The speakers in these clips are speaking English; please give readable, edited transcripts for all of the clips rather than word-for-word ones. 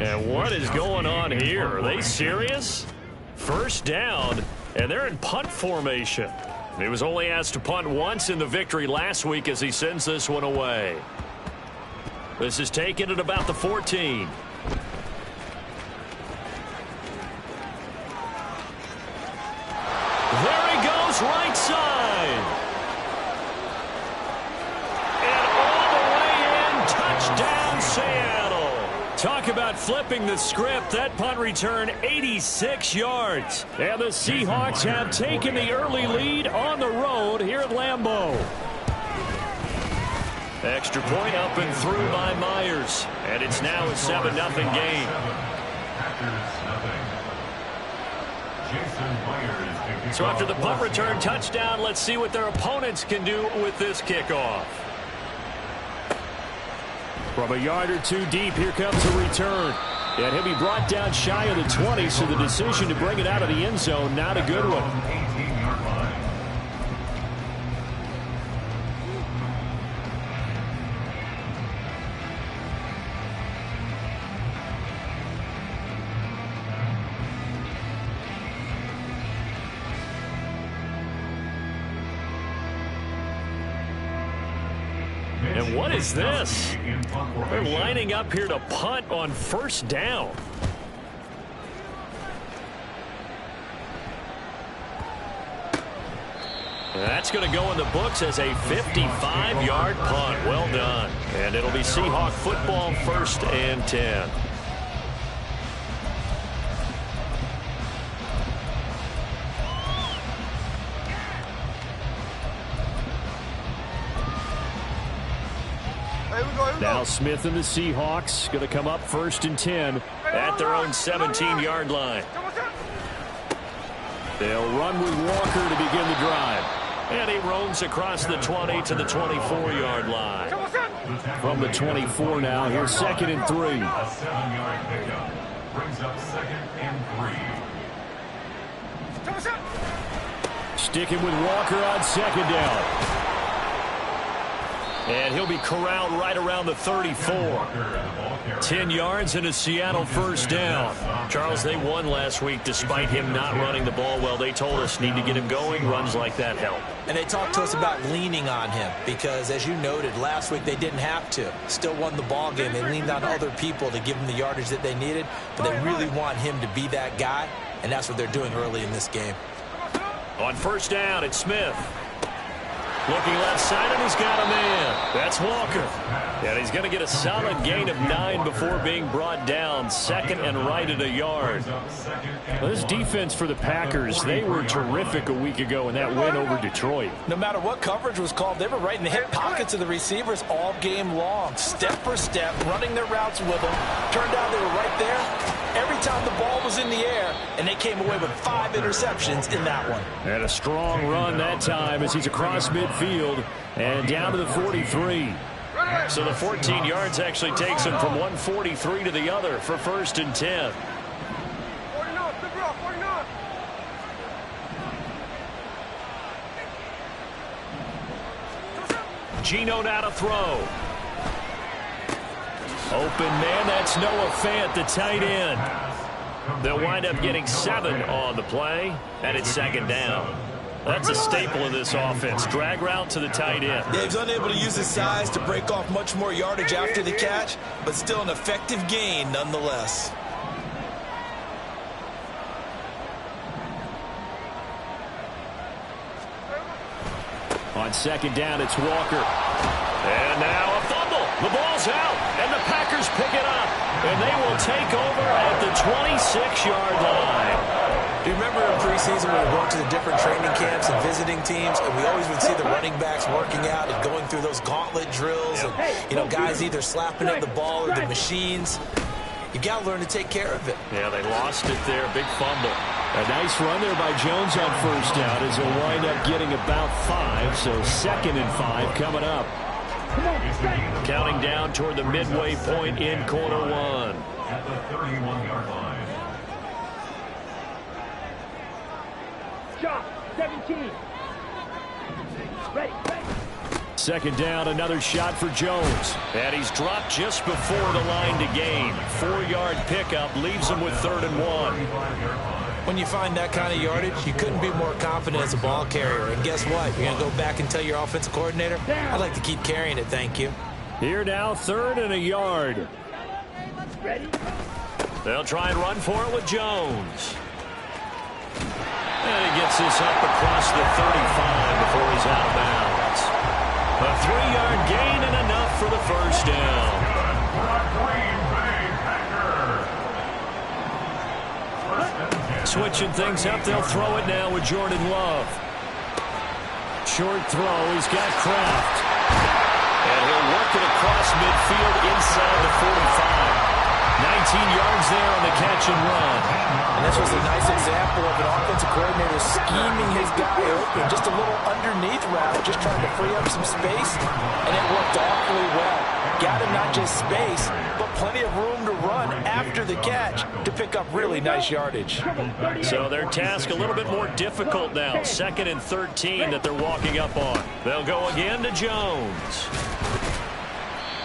And what is going on here? Are they serious? First down, and they're in punt formation. He was only asked to punt once in the victory last week as he sends this one away. This is taken at about the 14. There he goes, right side. And all the way in, touchdown Seattle. Talk about flipping the script. That punt return, 86 yards. And the Seahawks have taken the early lead on the road here at Lambeau. Extra point up and through by Myers. And it's now a 7-0 game. So after the punt return touchdown, let's see what their opponents can do with this kickoff. From a yard or two deep, here comes a return. And he'll be brought down shy of the 20, so the decision to bring it out of the end zone, not a good one. And what is this? They're lining up here to punt on first down. That's going to go in the books as a 55-yard punt. Well done. And it'll be Seahawk football, 1st and 10. Now Smith and the Seahawks going to come up 1st and 10 at their own 17-yard line. They'll run with Walker to begin the drive. And he roams across the 20 to the 24-yard line. From the 24 now, here's 2nd and 3. Brings up 2nd and 3. Sticking with Walker on 2nd down. And he'll be corralled right around the 34. 10 yards and a Seattle first down. Charles, they won last week despite him not running the ball well. They told us need to get him going. Runs like that help. And they talked to us about leaning on him because, as you noted, last week they didn't have to. Still won the ball game. They leaned on other people to give them the yardage that they needed, but they really want him to be that guy, and that's what they're doing early in this game. On first down, it's Smith. Looking left side, and he's got a man. That's Walker. And he's going to get a solid gain of 9 before being brought down. 2nd and right at a yard. Well, this defense for the Packers, they were terrific a week ago in that win over Detroit. No matter what coverage was called, they were right in the hip pockets of the receivers all game long. Step for step, running their routes with them. Turned out they were right there every time the ball was in the air, and they came away with 5 interceptions in that one. And a strong run that time as he's across midfield and down to the 43. So the 14 yards actually takes him from 143 to the other for 1st and 10. Geno now to throw. Open man, that's Noah Fant, the tight end. They'll wind up getting 7 on the play, and it's 2nd down. That's a staple of this offense. Drag route to the tight end. Yeah, he's unable to use his size to break off much more yardage after the catch, but still an effective gain nonetheless. On 2nd down, it's Walker. And now a fumble. The ball's out, and the Packers pick it up. And they will take over at the 26-yard line. Do you remember in preseason when we were going to the different training camps and visiting teams, and we always would see the running backs working out and going through those gauntlet drills, and, you know, guys either slapping at the ball or the machines. You got to learn to take care of it. Yeah, they lost it there. Big fumble. A nice run there by Jones on first down as he'll wind up getting about 5, so 2nd and 5 coming up. Counting down toward the midway point in quarter 1. At the 31-yard line. Job 17. Ready. Second down, another shot for Jones. And he's dropped just before the line to gain. 4-yard pickup leaves him with 3rd and 1. When you find that kind of yardage, you couldn't be more confident as a ball carrier. And guess what? You're going to go back and tell your offensive coordinator, I'd like to keep carrying it, thank you. Here now, 3rd and a yard. They'll try and run for it with Jones. And he gets this up across the 35 before he's out of bounds. A 3-yard gain and enough for the first down. Switching things up, they'll throw it now with Jordan Love. Short throw, he's got Kraft. And he'll work it across midfield inside the 45. 19 yards there on the catch and run. And this was a nice example of an offensive coordinator scheming his guy open. Just a little underneath route, just trying to free up some space. And it worked awfully well. Got him not just space, but plenty of room to run after the catch to pick up really nice yardage. So their task a little bit more difficult now. 2nd and 13 that they're walking up on. They'll go again to Jones.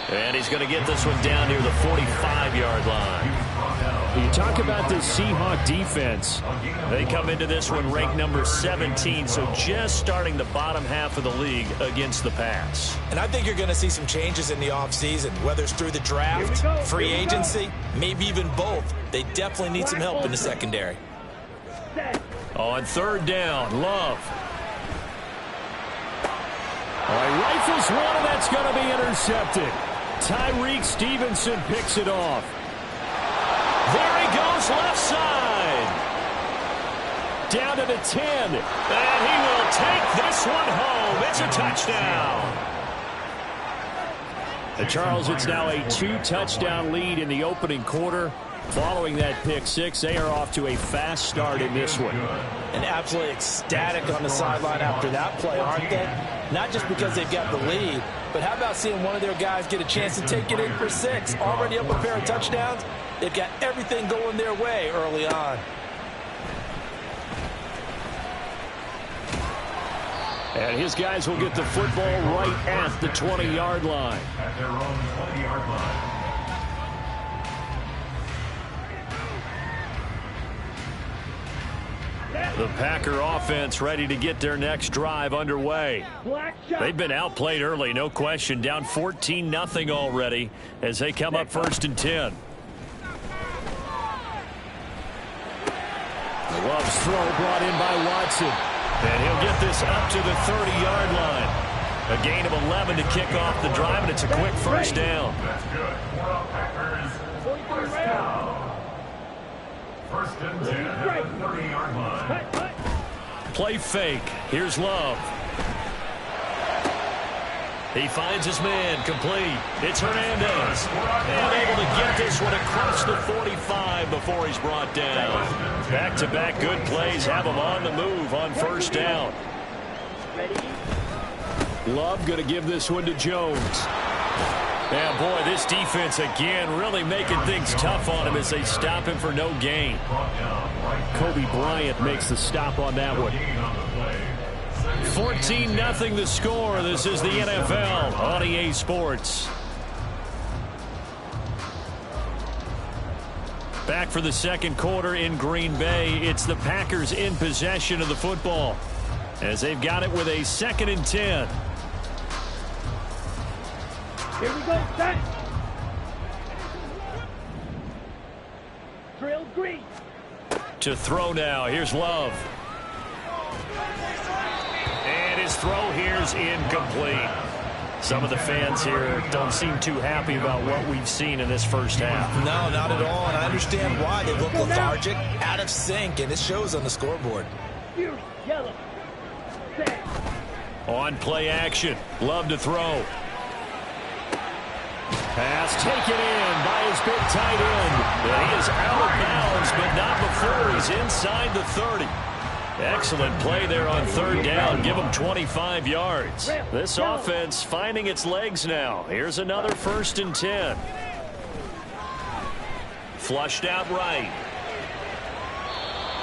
And he's going to get this one down near the 45-yard line. You talk about this Seahawk defense. They come into this one ranked number 17, so just starting the bottom half of the league against the pass. And I think you're going to see some changes in the offseason, whether it's through the draft, free agency, maybe even both. They definitely need some help in the secondary. On 3rd down, Love. Rifles one, and that's going to be intercepted. Tyreek Stevenson picks it off. There he goes, left side. Down to the 10. And he will take this one home. It's a touchdown. Charles, it's now a 2-touchdown lead in the opening quarter. Following that pick six, they are off to a fast start in this one. And absolutely ecstatic on the sideline after that play, aren't they? Not just because they've got the lead, but how about seeing one of their guys get a chance to take it in for 6? Already up a pair of touchdowns. They've got everything going their way early on. And his guys will get the football right at the 20-yard line. At their own 20-yard line. The Packer offense ready to get their next drive underway. They've been outplayed early, no question. Down 14-0 already as they come up 1st and 10. The Love's throw brought in by Watson. And he'll get this up to the 30-yard line. A gain of 11 to kick off the drive, and it's a quick first down. That's good. For Packers, first down. 1st and 10 at the 30-yard line. Play fake. Here's Love. He finds his man, complete. It's Hernandez. And able to get this one across the 45 before he's brought down. Back-to-back good plays have him on the move on 1st down. Love going to give this one to Jones. And boy, this defense again really making things tough on him as they stop him for no gain. Kobe Bryant makes the stop on that one. 14-0 the score. This is the NFL on EA Sports. Back for the 2nd quarter in Green Bay. It's the Packers in possession of the football as they've got it with a 2nd and 10. Here we go, set. Drill green. To throw now. Here's Love. And his throw here's incomplete. Some of the fans here don't seem too happy about what we've seen in this first half. No, not at all, and I understand why. They look lethargic, out of sync, and it shows on the scoreboard. Here, yellow. Set. On play action. Love to throw. Pass taken in by his big tight end. And he is out of bounds, but not before he's inside the 30. Excellent play there on 3rd down. Give him 25 yards. This offense finding its legs now. Here's another 1st and 10. Flushed out right.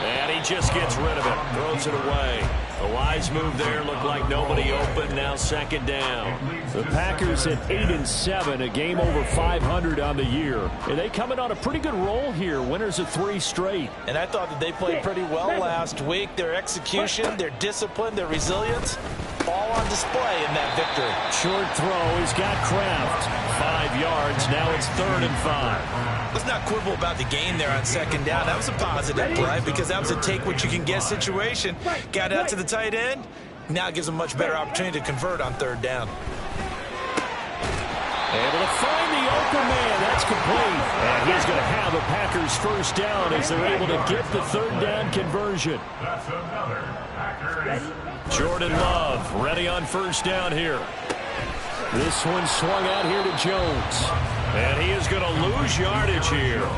And he just gets rid of it. Throws it away. A wise move there. Looked like nobody open. Now second down. The Packers at 8-7, a game over 500 on the year. And they come in on a pretty good roll here. Winners of 3 straight. And I thought that they played pretty well last week. Their execution, their discipline, their resilience, all on display in that victory. Short throw. He's got Kraft. 5 yards. Now it's 3rd and 5. Let's not quibble about the gain there on second down. That was a positive play because that was a take-what-you-can-get situation. Got out to the tight end. Now it gives them a much better opportunity to convert on 3rd down. Able to find the open man. That's complete. And he's going to have a Packers first down as they're able to get the 3rd down conversion. That's another Packers. Jordan Love ready on first down here. This one swung out here to Jones. And he is going to lose yardage here.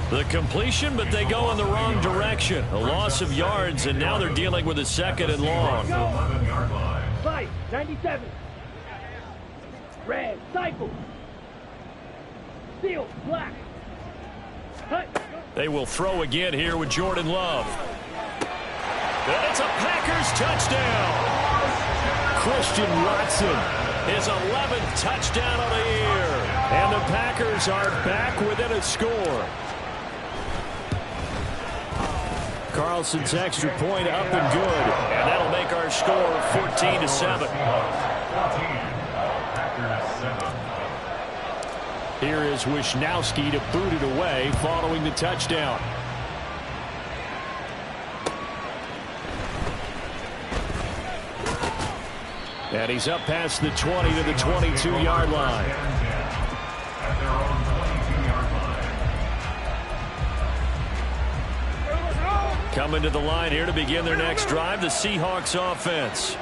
The completion, but they go in the wrong direction. A loss of yards, and now they're dealing with a 2nd and long. 11-yard line. 5, 97. Red, cycle. Steel, black. Hut. They will throw again here with Jordan Love. And it's a Packers touchdown. Christian Watson, his 11th touchdown of the year. And the Packers are back within a score. Carlson's extra point up and good. And that'll make our score 14-7. 14. Packers 7. Here is Wisnowski to boot it away following the touchdown. And he's up past the 20 to the 22-yard line. At their own 22-yard line. Coming to the line here to begin their next drive, the Seahawks offense.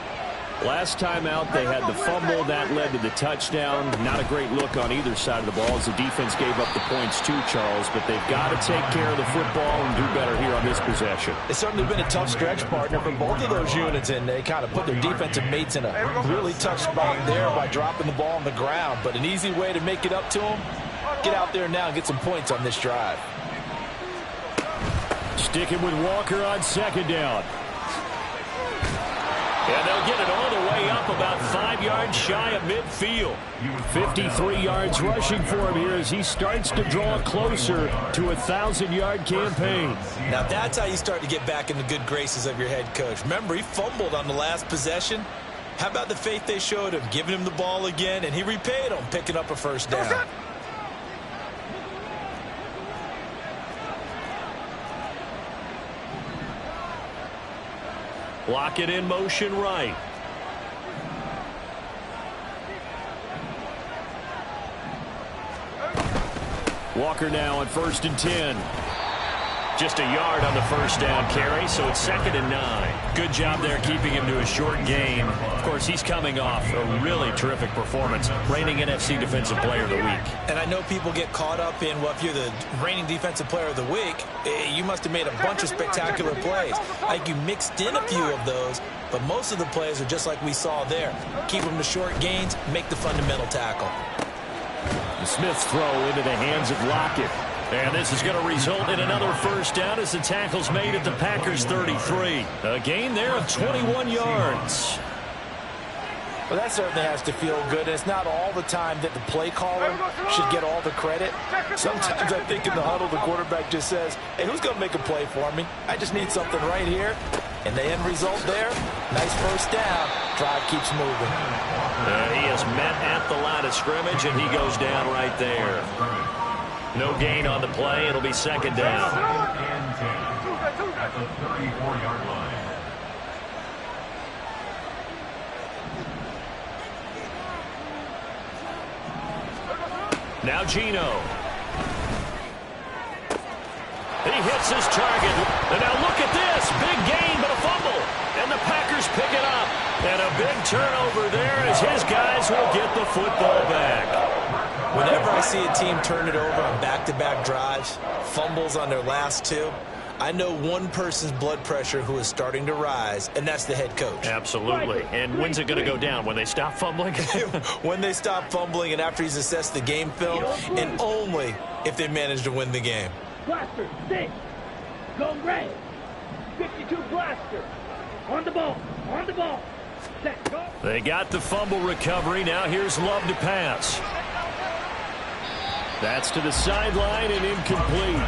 Last time out, they had the fumble. That led to the touchdown. Not a great look on either side of the ball as the defense gave up the points too, Charles. But they've got to take care of the football and do better here on this possession. It's certainly been a tough stretch, partner, for both of those units, and they kind of put their defensive mates in a really tough spot there by dropping the ball on the ground. But an easy way to make it up to them, get out there now and get some points on this drive. Sticking with Walker on second down. And they'll get it all the way up about 5 yards shy of midfield. 53 yards rushing for him here as he starts to draw closer to a 1,000-yard campaign. Now that's how you start to get back in the good graces of your head coach. Remember, he fumbled on the last possession. How about the faith they showed him, giving him the ball again, and he repaid them, picking up a first down. Lock it in motion right. Walker now on 1st and 10. Just a yard on the first down carry, so it's 2nd and 9. Good job there keeping him to a short gain. Of course, he's coming off a really terrific performance, reigning NFC Defensive Player of the Week. And I know people get caught up in, well, if you're the reigning Defensive Player of the Week, you must have made a bunch of spectacular plays. Like you mixed in a few of those, but most of the plays are just like we saw there. Keep them to short gains, make the fundamental tackle. Smith's throw into the hands of Lockett. And this is going to result in another first down as the tackle's made at the Packers 33. A gain there of 21 yards. Well, that certainly has to feel good. It's not all the time that the play caller should get all the credit. Sometimes I think in the huddle, the quarterback just says, hey, who's going to make a play for me? I just need something right here. And the end result there, nice first down. Drive keeps moving. He is met at the line of scrimmage, and he goes down right there. No gain on the play. It'll be 2nd down. 2nd and 10 at the 34-yard line. Now Geno. He hits his target. And now look at this. Big gain, but a fumble. And the Packers pick it up. And a big turnover there as his guys will get the football back. Whenever I see a team turn it over on back-to-back drives, fumbles on their last two, I know one person's blood pressure who is starting to rise, and that's the head coach. Absolutely. And when's it going to go down? When they stop fumbling? When they stop fumbling and after he's assessed the game film, and only if they manage to win the game. Blaster, 6. Go red. 52 blaster. On the ball. On the ball. Set. Go. They got the fumble recovery. Now here's Love to pass. That's to the sideline and incomplete.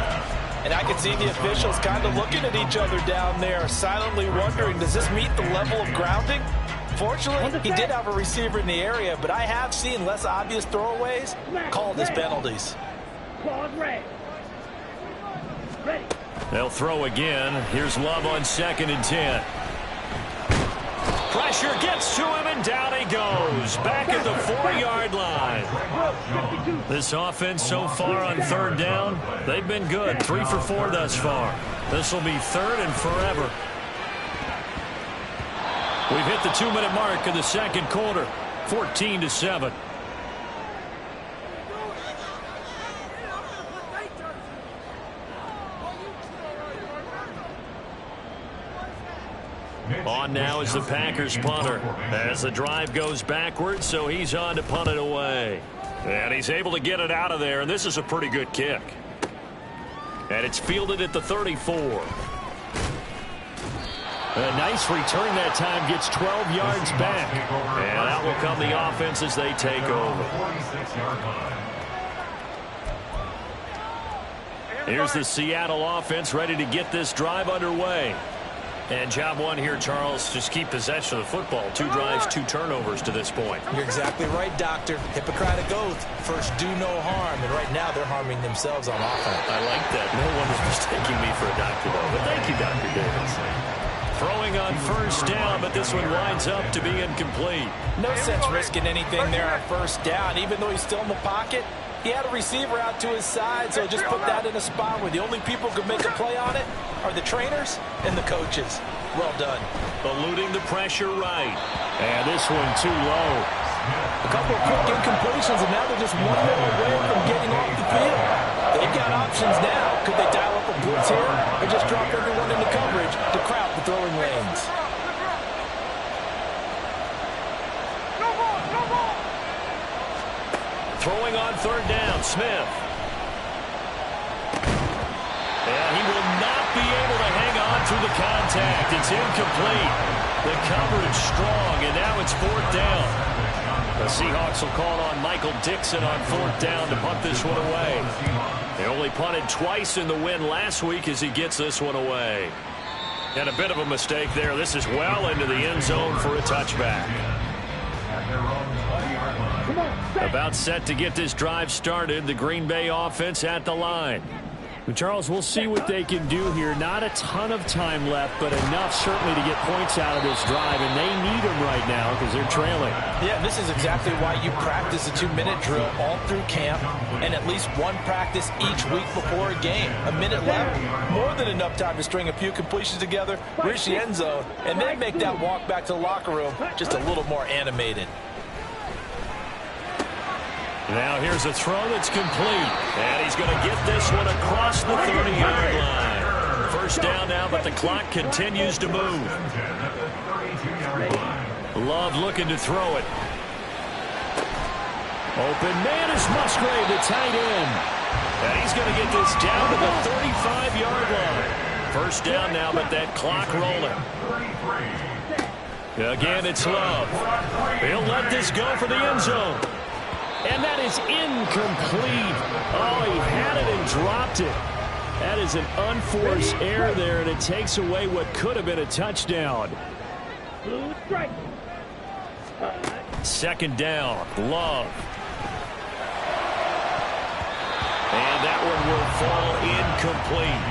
And I can see the officials kind of looking at each other down there, silently wondering, does this meet the level of grounding? Fortunately, he did have a receiver in the area, but I have seen less obvious throwaways called as penalties. Claws red. Ready. They'll throw again. Here's Love on 2nd and 10. Pressure gets to him, and down he goes. Back at the 4-yard line. This offense so far on 3rd down, they've been good. 3 for 4 thus far. This will be 3rd and forever. We've hit the 2-minute mark of the 2nd quarter. 14-7. On now is the Packers punter as the drive goes backwards, so he's on to punt it away. And he's able to get it out of there, and this is a pretty good kick. And it's fielded at the 34. A nice return that time, gets 12 yards back. And out will come the offense as they take over. Here's the Seattle offense ready to get this drive underway. And job one here, Charles, just keep possession of the football. 2 drives, 2 turnovers to this point. You're exactly right, Doctor. Hippocratic oath. First, do no harm. And right now, they're harming themselves on offense. I like that. No one is mistaking me for a doctor, though. But thank you, Dr. Davis. Throwing on 1st down, but this one winds up to be incomplete. No sense risking anything there on 1st down. Even though he's still in the pocket, he had a receiver out to his side, so just put that in a spot where the only people who can make a play on it are the trainers and the coaches. Well done. Eluding the pressure right. And this one too low. A couple of quick incompletions, and now they're just 1 more away from getting off the field. They've got options now. Could they dial up a blitz here or just drop everyone into coverage to crowd the throwing lanes? Throwing on 3rd down, Smith. And he will not be able to hang on through the contact. It's incomplete. The coverage strong, and now it's 4th down. The Seahawks will call on Michael Dixon on 4th down to punt this one away. They only punted twice in the win last week as he gets this one away. And a bit of a mistake there. This is well into the end zone for a touchback. About set to get this drive started. The Green Bay offense at the line. Charles, we'll see what they can do here. Not a ton of time left, but enough certainly to get points out of this drive, and they need them right now because they're trailing. Yeah, this is exactly why you practice a 2-minute drill all through camp and at least 1 practice each week before a game. A minute left, more than enough time to string a few completions together, reach the end zone, and then make that walk back to the locker room just a little more animated. Now here's a throw that's complete. And he's going to get this one across the 30-yard line. 1st down now, but the clock continues to move. Love looking to throw it. Open man is Musgrave, the tight end. And he's going to get this down to the 35-yard line. 1st down now, but that clock rolling. Again, it's Love. He'll let this go for the end zone. And that is incomplete. Oh, he had it and dropped it. That is an unforced error there, and it takes away what could have been a touchdown. 2nd down, Love. And that one will fall incomplete.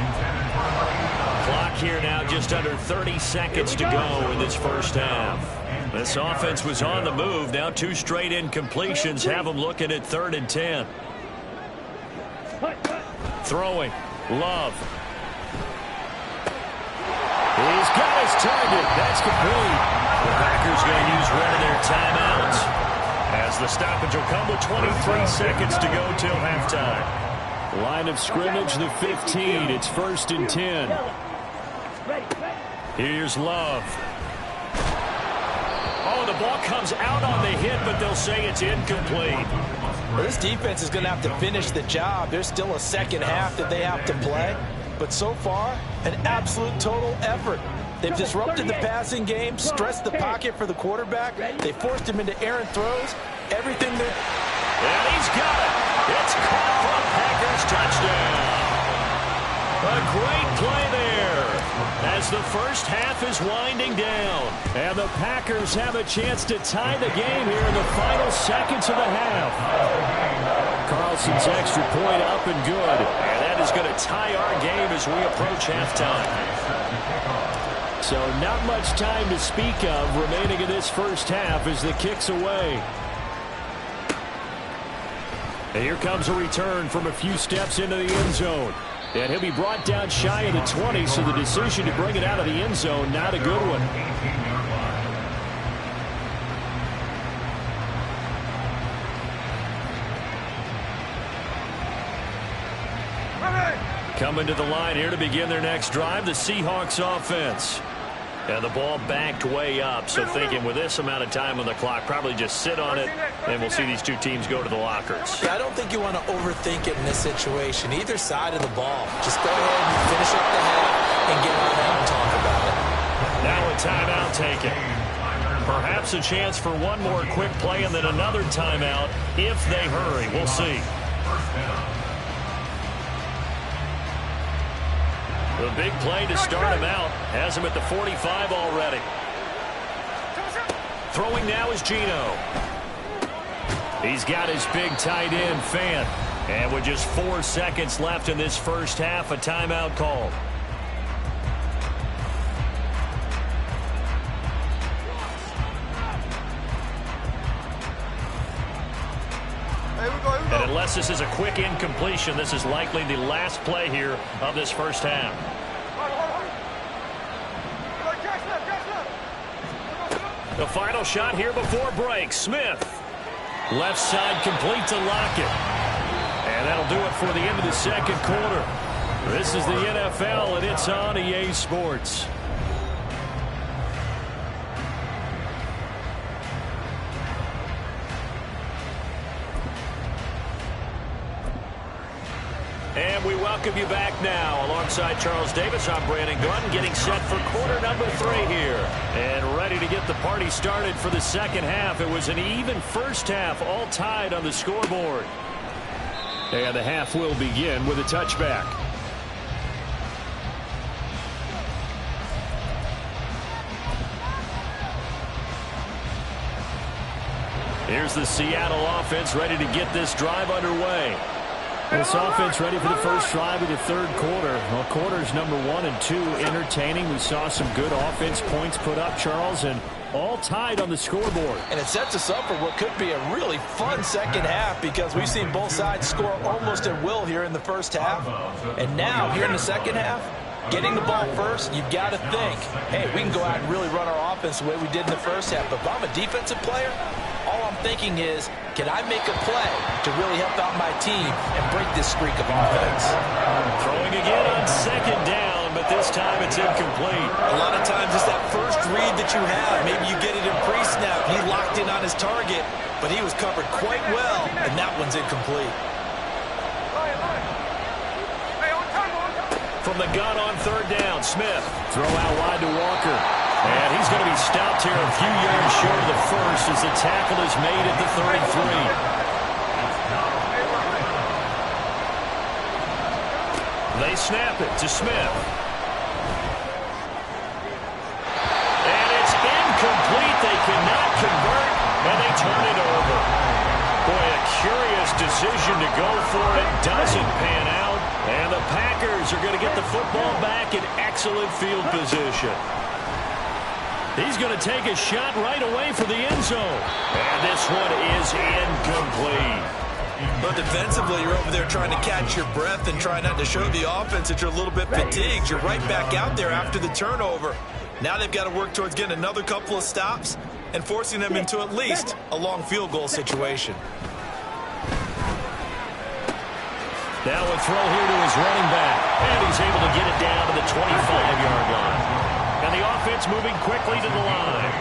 Clock here now, just under 30 seconds to go in this 1st half. This offense was on the move. Now 2 straight incompletions have them looking at 3rd and 10. Throwing. Love. He's got his target. That's complete. The Packers going to use one of their timeouts as the stoppage will come with 23 seconds to go till halftime. Line of scrimmage, the 15. It's 1st and 10. Here's Love. Oh, the ball comes out on the hit, but they'll say it's incomplete. Well, this defense is going to have to finish the job. There's still a 2nd half that they have to play. But so far, an absolute total effort. They've disrupted the passing game, stressed the pocket for the quarterback. They forced him into errant throws. Everything that... And he's got it. It's caught for a Packers touchdown. A great play there as the first half is winding down. And the Packers have a chance to tie the game here in the final seconds of the half. Carlson's extra point up and good. And that is going to tie our game as we approach halftime. So not much time to speak of remaining in this first half as the kick's away. And here comes a return from a few steps into the end zone. And he'll be brought down shy of the 20, so the decision to bring it out of the end zone, not a good one. Coming to the line here to begin their next drive, the Seahawks offense. And the ball backed way up, so thinking with this amount of time on the clock, probably just sit on it, and we'll see these two teams go to the lockers. Yeah, I don't think you want to overthink it in this situation. Either side of the ball. Just go ahead and finish up the half and get on out and talk about it. Now a timeout taken. Perhaps a chance for one more quick play and then another timeout if they hurry. We'll see. The big play to start him out. Has him at the 45 already. Throwing now is Geno. He's got his big tight end, Fant. And with just 4 seconds left in this first half, a timeout called. And unless this is a quick incompletion, this is likely the last play here of this first half. The final shot here before break. Smith. Left side complete to Lockett. And that'll do it for the end of the second quarter. This is the NFL, and it's on EA Sports. And we welcome you back now. Alongside Charles Davis, I'm Brandon Gunn, getting set for quarter number 3 here. And ready to get the party started for the second half. It was an even first half, all tied on the scoreboard. And the half will begin with a touchback. Here's the Seattle offense ready to get this drive underway. This offense ready for the first drive of the third quarter. Well, quarters number 1 and 2 entertaining. We saw some good offense points put up, Charles, and all tied on the scoreboard. And it sets us up for what could be a really fun second half because we've seen both sides score almost at will here in the first half. And now, here in the second half, getting the ball first, you've got to think, hey, we can go out and really run our offense the way we did in the first half. But if I'm a defensive player, all I'm thinking is, can I make a play to really help out my team and break this streak of offense? Throwing again on second down, but this time it's incomplete. A lot of times it's that first read that you have. Maybe you get it in pre-snap. He locked in on his target, but he was covered quite well, and that one's incomplete. From the gun on third down, Smith. Throw out wide to Walker. And he's going to be stopped here a few yards short of the first as the tackle is made at the 33. They snap it to Smith. And it's incomplete. They cannot convert, and they turn it over. Boy, a curious decision to go for it. Doesn't pan out. And the Packers are going to get the football back in excellent field position. He's going to take a shot right away for the end zone. And this one is incomplete. But defensively, you're over there trying to catch your breath and try not to show the offense that you're a little bit fatigued. You're right back out there after the turnover. Now they've got to work towards getting another couple of stops and forcing them into at least a long field goal situation. Now a throw here to his running back. And he's able to get it down to the 25-yard line. And the offense moving quickly to the line.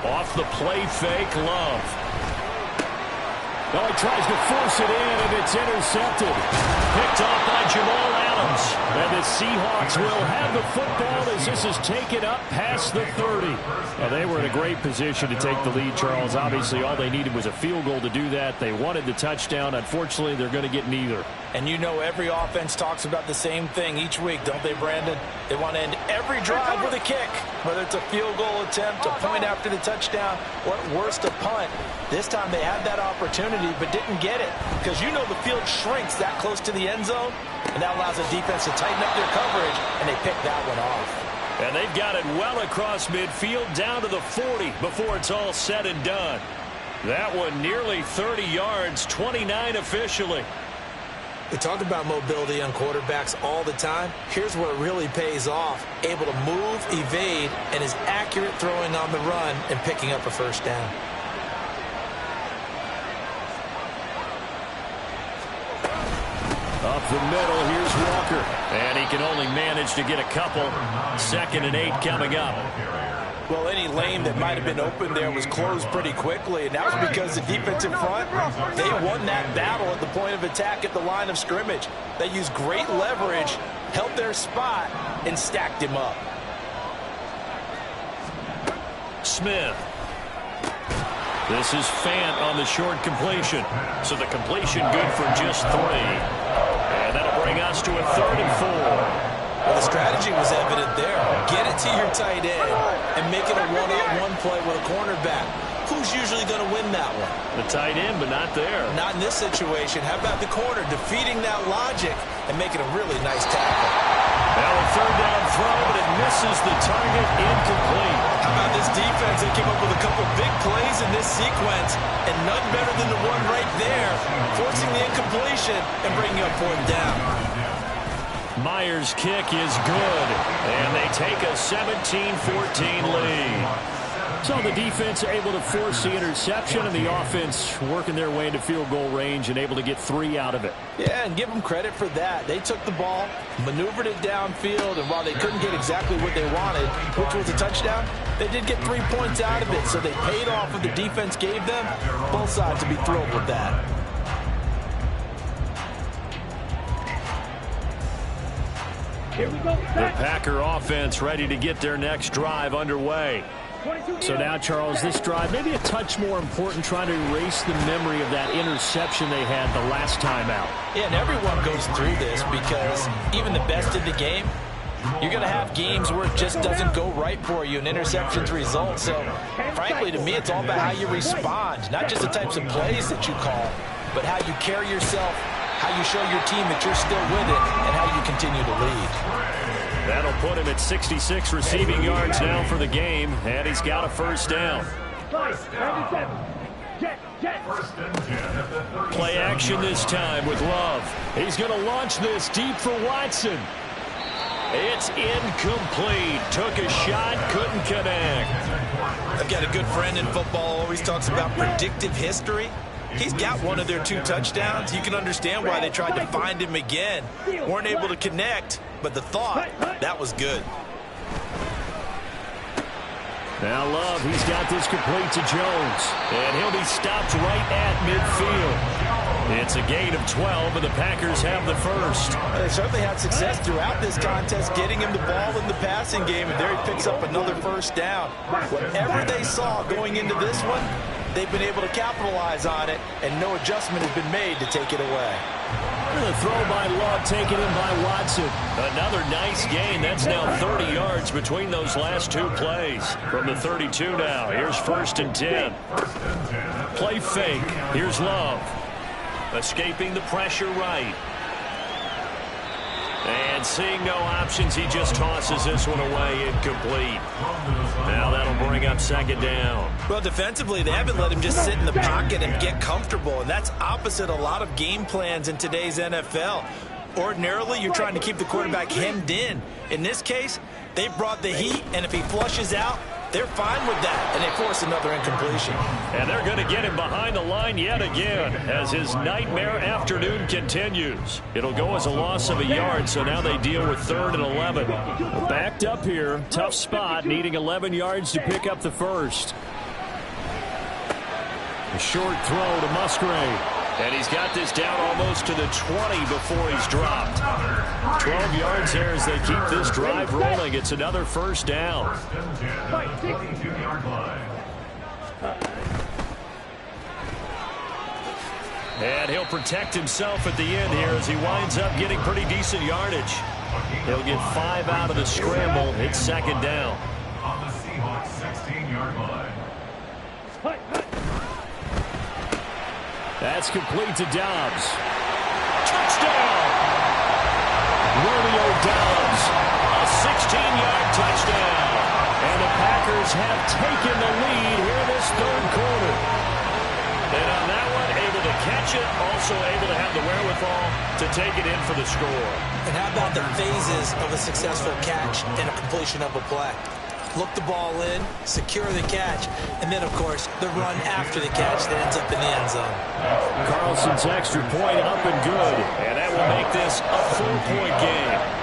Off the play fake, Love. Oh, he tries to force it in, and it's intercepted. Picked off by Jamal Allen. comes. And the Seahawks will have the football as this is taken up past the 30. Well, they were in a great position to take the lead, Charles. Obviously, all they needed was a field goal to do that. They wanted the touchdown. Unfortunately, they're going to get neither. And you know every offense talks about the same thing each week, don't they, Brandon? They want to end every drive with a kick, whether it's a field goal attempt, a point after the touchdown, or at worst a punt. This time they had that opportunity but didn't get it because you know the field shrinks that close to the end zone, and that allows the defense to tighten up their coverage, and they pick that one off. And they've got it well across midfield down to the 40 before it's all said and done. That one nearly 30 yards, 29 officially. We talk about mobility on quarterbacks all the time. Here's where it really pays off. Able to move, evade, and is accurate throwing on the run and picking up a first down. Up the middle, here's Walker. And he can only manage to get a couple. 2nd and 8 coming up. Well, any lane that might have been open there was closed pretty quickly, and that was because the defense in front, they won that battle at the point of attack at the line of scrimmage. They used great leverage, held their spot, and stacked him up. Smith. This is Fant on the short completion. So the completion good for just 3. And that'll bring us to a 3rd and 4. Well, the strategy was evident there. Get it to your tight end and make it a one-on-one play with a cornerback. Who's usually going to win that one? The tight end, but not there. Not in this situation. How about the corner defeating that logic and making a really nice tackle? Now a 3rd down throw, but it misses the target, incomplete. How about this defense? They came up with a couple big plays in this sequence, and none better than the one right there, forcing the incompletion and bringing up 4th down. Myers' kick is good, and they take a 17-14 lead. So the defense able to force the interception, and the offense working their way into field goal range and able to get 3 out of it. Yeah, and give them credit for that. They took the ball, maneuvered it downfield, and while they couldn't get exactly what they wanted, which was a touchdown, they did get 3 points out of it, so they paid off what the defense gave them. Both sides to be thrilled with that. Here we go. The Packer offense ready to get their next drive underway. So now, Charles, this drive maybe a touch more important, trying to erase the memory of that interception they had the last time out. Yeah, and everyone goes through this because even the best in the game, you're going to have games where it just doesn't go right for you, and interceptions result. So, frankly, to me, it's all about how you respond, not just the types of plays that you call, but how you carry yourself, how you show your team that you're still with it, and how you continue to lead. That'll put him at 66 receiving yards now for the game, and he's got a 1st down. Play action this time with Love. He's going to launch this deep for Watson. It's incomplete. Took a shot, couldn't connect. I've got a good friend in football, always talks about predictive history. He's got one of their 2 touchdowns. You can understand why they tried to find him again. Weren't able to connect, but the thought, that was good. Now Love, he's got this complete to Jones. And he'll be stopped right at midfield. It's a gain of 12, and the Packers have the 1st. They certainly had success throughout this contest, getting him the ball in the passing game, and there he picks up another 1st down. Whatever they saw going into this one, they've been able to capitalize on it, and no adjustment has been made to take it away. The throw by Love taken in by Watson. Another nice gain. That's now 30 yards between those last 2 plays. From the 32 now. Here's 1st and 10. Play fake. Here's Love. Escaping the pressure right. And seeing no options, he just tosses this one away, incomplete. Now that'll bring up 2nd down. Well, defensively, they haven't let him just sit in the pocket and get comfortable, and that's opposite a lot of game plans in today's NFL. Ordinarily, you're trying to keep the quarterback hemmed in. In this case, they brought the heat, and if he flushes out, they're fine with that, and they force another incompletion. And they're going to get him behind the line yet again as his nightmare afternoon continues. It'll go as a loss of a yard, so now they deal with 3rd and 11. Backed up here, tough spot, needing 11 yards to pick up the 1st. A short throw to Musgrave. And he's got this down almost to the 20 before he's dropped. 12 yards there as they keep this drive rolling. It's another first down. First and 10 at the 22-yard line. And he'll protect himself at the end here as he winds up getting pretty decent yardage. He'll get 5 out of the scramble. It's second down. On the Seahawks 16-yard line. That's complete to Dobbs. Touchdown! Romeo Dobbs, a 16-yard touchdown. And the Packers have taken the lead here this third quarter. And on that one, able to catch it, also able to have the wherewithal to take it in for the score. And how about the phases of a successful catch and a completion of a play? Look the ball in, secure the catch, and then, of course, the run after the catch that ends up in the end zone. Carlson's extra point up and good. And that will make this a 4-point game.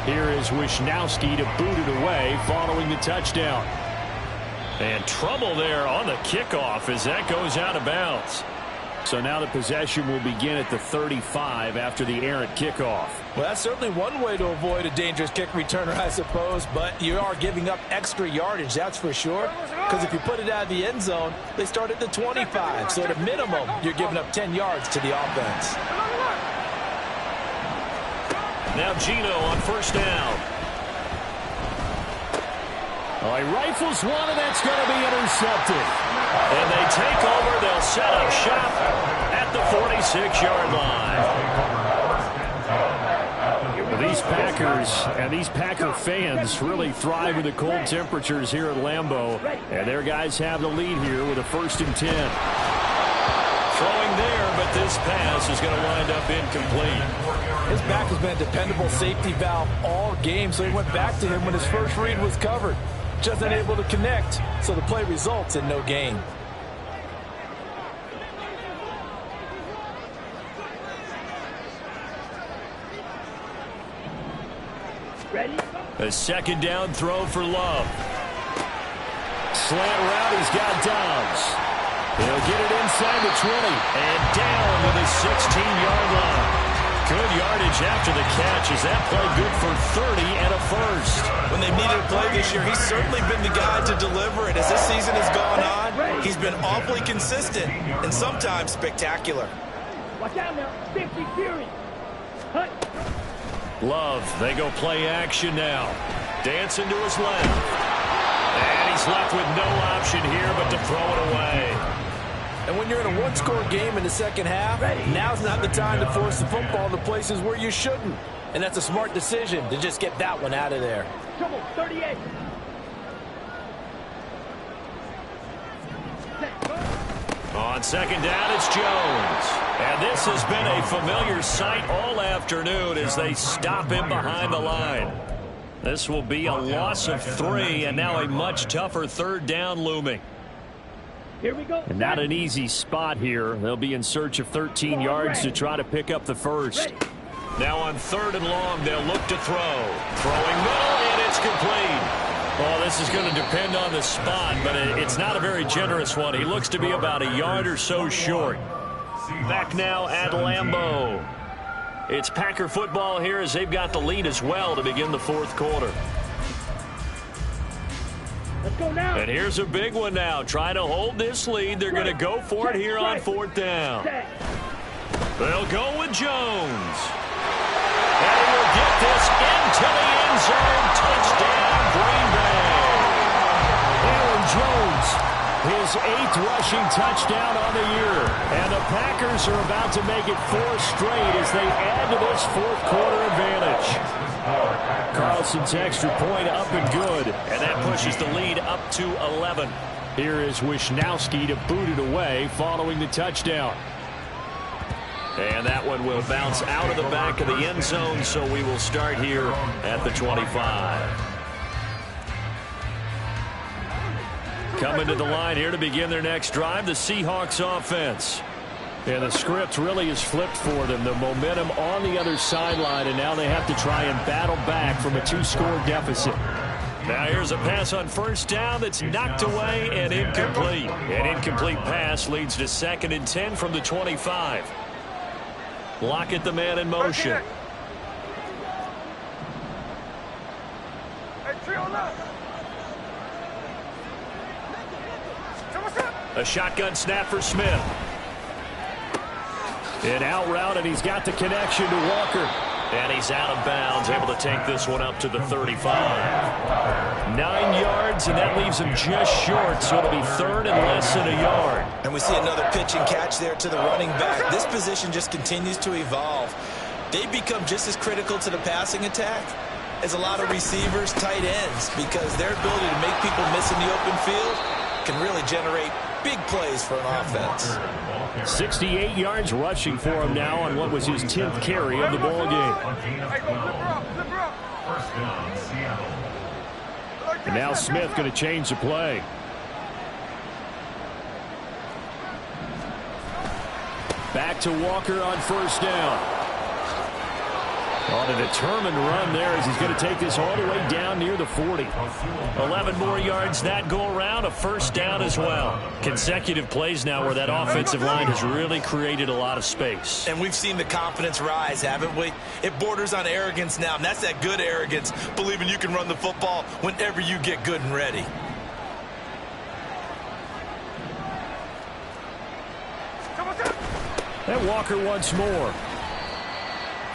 Here is Wisnowski to boot it away following the touchdown. And trouble there on the kickoff as that goes out of bounds. So now the possession will begin at the 35 after the errant kickoff. Well, that's certainly one way to avoid a dangerous kick returner, I suppose, but you are giving up extra yardage, that's for sure, because if you put it out of the end zone, they start at the 25, so at a minimum, you're giving up 10 yards to the offense. Now Geno on first down. Oh, he rifles one, and that's going to be intercepted. And they take over. They'll set up shop at the 46-yard line. These Packers and these Packer fans really thrive in the cold temperatures here at Lambeau. And their guys have the lead here with a 1st and 10. Throwing there, but this pass is going to wind up incomplete. His back has been a dependable safety valve all game, so he went back to him when his first read was covered. Just unable to connect, so the play results in no gain. A second down throw for Love. Slant route, he's got Dobbs. He'll get it inside the 20 and down to the 16-yard line. Good yardage after the catch. Is that play good for 30 and a first? When they've needed a play this year, he's certainly been the guy to deliver it. As this season has gone on, he's been awfully consistent and sometimes spectacular. Watch out now. 50 Fury. Love, they go play action now. Dancing to his left. And he's left with no option here but to throw it away. And when you're in a one-score game in the second half, now's not the time to force the football to places where you shouldn't. And that's a smart decision to just get that one out of there. Trouble, 38. On second down, it's Jones. And this has been a familiar sight all afternoon as they stop him behind the line. This will be a loss of 3, and now a much tougher 3rd down looming. Here we go. And not an easy spot here. They'll be in search of 13 yards to try to pick up the first. Now on 3rd and long, they'll look to throw. Throwing middle, and it's complete. Well, this is going to depend on the spot, but it's not a very generous one. He looks to be about a yard or so short. Back now at Lambeau. It's Packer football here as they've got the lead as well to begin the 4th quarter. Let's go now. And here's a big one now. Trying to hold this lead. They're going to go for it here on 4th down. They'll go with Jones. And he will get this into the end zone. Touchdown, Green Bay. Aaron Jones, his 8th rushing touchdown on the year. And the Packers are about to make it 4 straight as they add to this 4th quarter advantage. Carlson's extra point up and good. And that pushes the lead up to 11. Here is Wisnowski to boot it away following the touchdown. And that one will bounce out of the back of the end zone, so we will start here at the 25. Coming to the line here to begin their next drive, the Seahawks offense. And the script really is flipped for them. The momentum on the other sideline, and now they have to try and battle back from a 2-score deficit. Now here's a pass on first down that's knocked away and incomplete. An incomplete pass leads to 2nd and 10 from the 25. Lockett, the man in motion. A shotgun snap for Smith. An out route, and he's got the connection to Walker. And he's out of bounds, able to take this one up to the 35. 9 yards, and that leaves him just short, so it'll be 3rd and less than a yard. And we see another pitch and catch there to the running back. This position just continues to evolve. They become just as critical to the passing attack as a lot of receivers, tight ends, because their ability to make people miss in the open field can really generate big plays for an offense. 68 yards rushing for him now on what was his 10th carry of the ball game. And now Smith going to change the play. Back to Walker on first down. On a determined run there as he's going to take this all the way down near the 40. 11 more yards that go around, a first down as well. Consecutive plays now where that offensive line has really created a lot of space. And we've seen the confidence rise, haven't we? It borders on arrogance now, and that's that good arrogance, believing you can run the football whenever you get good and ready. And Walker once more.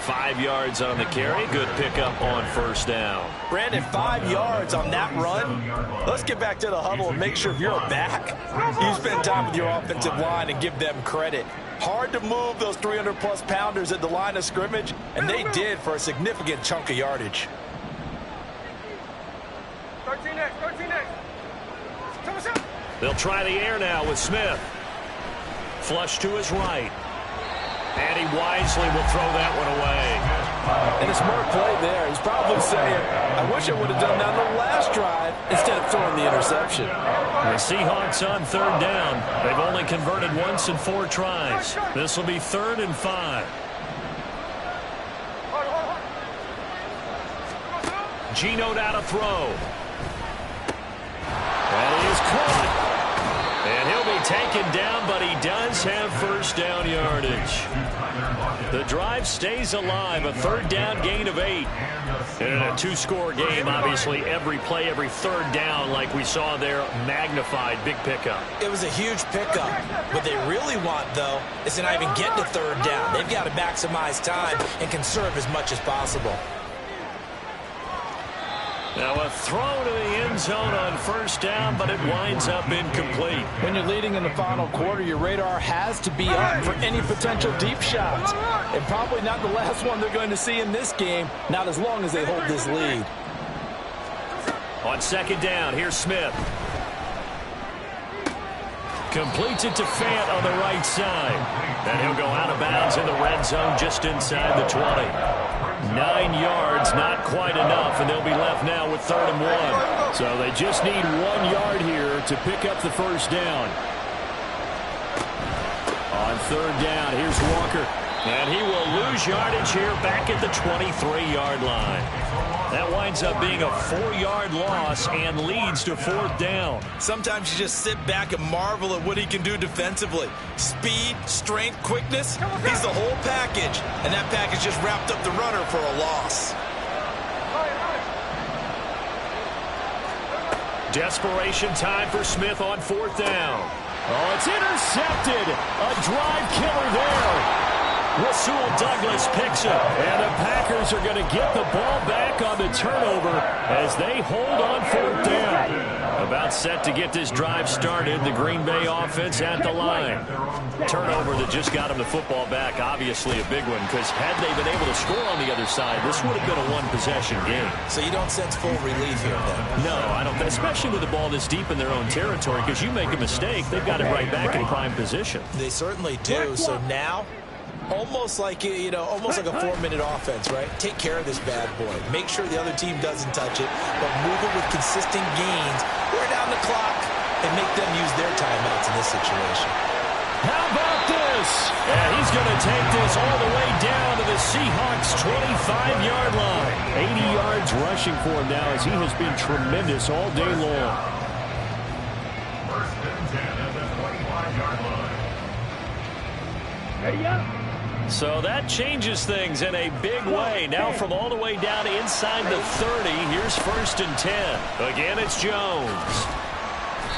5 yards on the carry. Good pickup on first down. Brandon, 5 yards on that run. Let's get back to the huddle and make sure if you're a back, you spend time with your offensive line and give them credit. Hard to move those 300-plus pounders at the line of scrimmage, and they did for a significant chunk of yardage. 13X. They'll try the air now with Smith. Flush to his right. And he wisely will throw that one away. And a smart play there. He's probably saying, I wish I would have done that on the last drive instead of throwing the interception. The Seahawks on 3rd down. They've only converted once in 4 tries. This will be 3rd and 5. Geno out to throw. And he is caught. And he'll be taken down, but he does have first down yardage. The drive stays alive, a 3rd down gain of 8. And in a 2-score game, obviously every play, every 3rd down, like we saw there, magnified, big pickup. It was a huge pickup. What they really want, though, is to not even get to 3rd down. They've got to maximize time and conserve as much as possible. Now a throw to the end zone on first down, but it winds up incomplete. When you're leading in the final quarter, your radar has to be up for any potential deep shots. And probably not the last one they're going to see in this game, not as long as they hold this lead. On 2nd down, here's Smith. Completes it to Fant on the right side. And he'll go out of bounds in the red zone just inside the 20. 9 yards, not quite enough, and they'll be left now with 3rd and 1. So they just need 1 yard here to pick up the first down. On 3rd down, here's Walker. And he will lose yardage here back at the 23-yard line. That winds up being a 4-yard loss and leads to 4th down. Sometimes you just sit back and marvel at what he can do defensively. Speed, strength, quickness, he's the whole package. And that package just wrapped up the runner for a loss. Desperation time for Smith on 4th down. Oh, it's intercepted. A drive killer there. Rasul Douglas picks it. And the Packers are going to get the ball back on the turnover as they hold on 4th down. About set to get this drive started. The Green Bay offense at the line. Turnover that just got them the football back. Obviously a big one, because had they been able to score on the other side, this would have been a 1-possession game. So you don't sense full relief here, then? No, I don't. Especially with the ball this deep in their own territory, because you make a mistake, they've got it right back in prime position. They certainly do. So now Almost like, almost like a 4-minute offense, right? Take care of this bad boy. Make sure the other team doesn't touch it, but move it with consistent gains. Wear down the clock and make them use their timeouts in this situation. How about this? And he's going to take this all the way down to the Seahawks' 25-yard line. 80 yards rushing for him now as he has been tremendous all day long. First and 10 at the 25-yard line. Ready up. So that changes things in a big way. Now from all the way down inside the 30, here's first and 10. Again, it's Jones.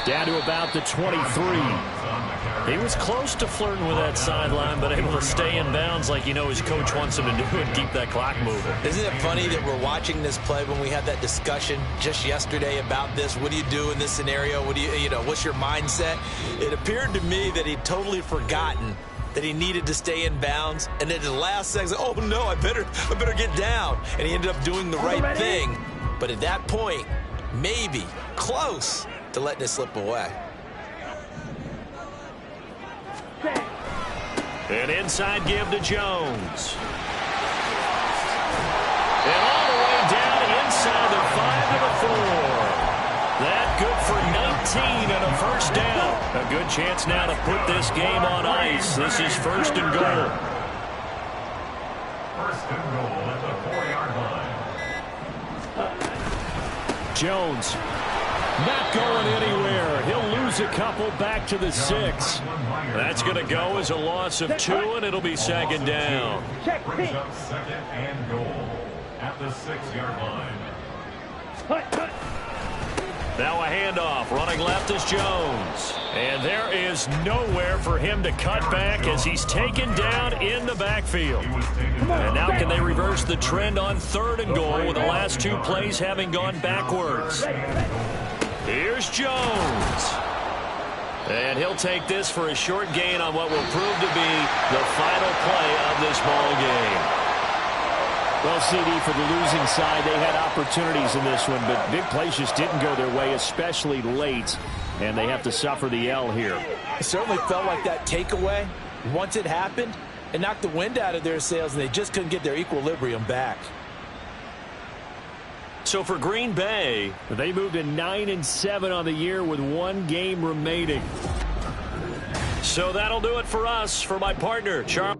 Down to about the 23. He was close to flirting with that sideline, but able to stay in bounds like his coach wants him to do and keep that clock moving. Isn't it funny that we're watching this play when we had that discussion just yesterday about this? What do you do in this scenario? What do what's your mindset? It appeared to me that he'd totally forgotten that he needed to stay in bounds, and then in the last second, oh no, I better get down. And he ended up doing the right thing. But at that point, maybe close to letting it slip away. An inside give to Jones. And all the way down inside the 5 to the 4. That good for 19 and a first down. A good chance now to put this game on ice. This is first and goal. First and goal at the 4-yard line. Jones not going anywhere. He'll lose a couple back to the 6. That's going to go as a loss of 2, and it'll be second down. Check Brings pitch. up second and goal at the 6-yard line. Hut. Now a handoff. Running left is Jones. And there is nowhere for him to cut back as he's taken down in the backfield. And now can they reverse the trend on 3rd and goal with the last 2 plays having gone backwards? Here's Jones. And he'll take this for a short gain on what will prove to be the final play of this ball game. Well, CD, for the losing side, they had opportunities in this one, but big plays just didn't go their way, especially late, and they have to suffer the L here. It certainly felt like that takeaway, once it happened, it knocked the wind out of their sails, and they just couldn't get their equilibrium back. So for Green Bay, they moved to 9-7 on the year with 1 game remaining. So that'll do it for us. For my partner, Charles.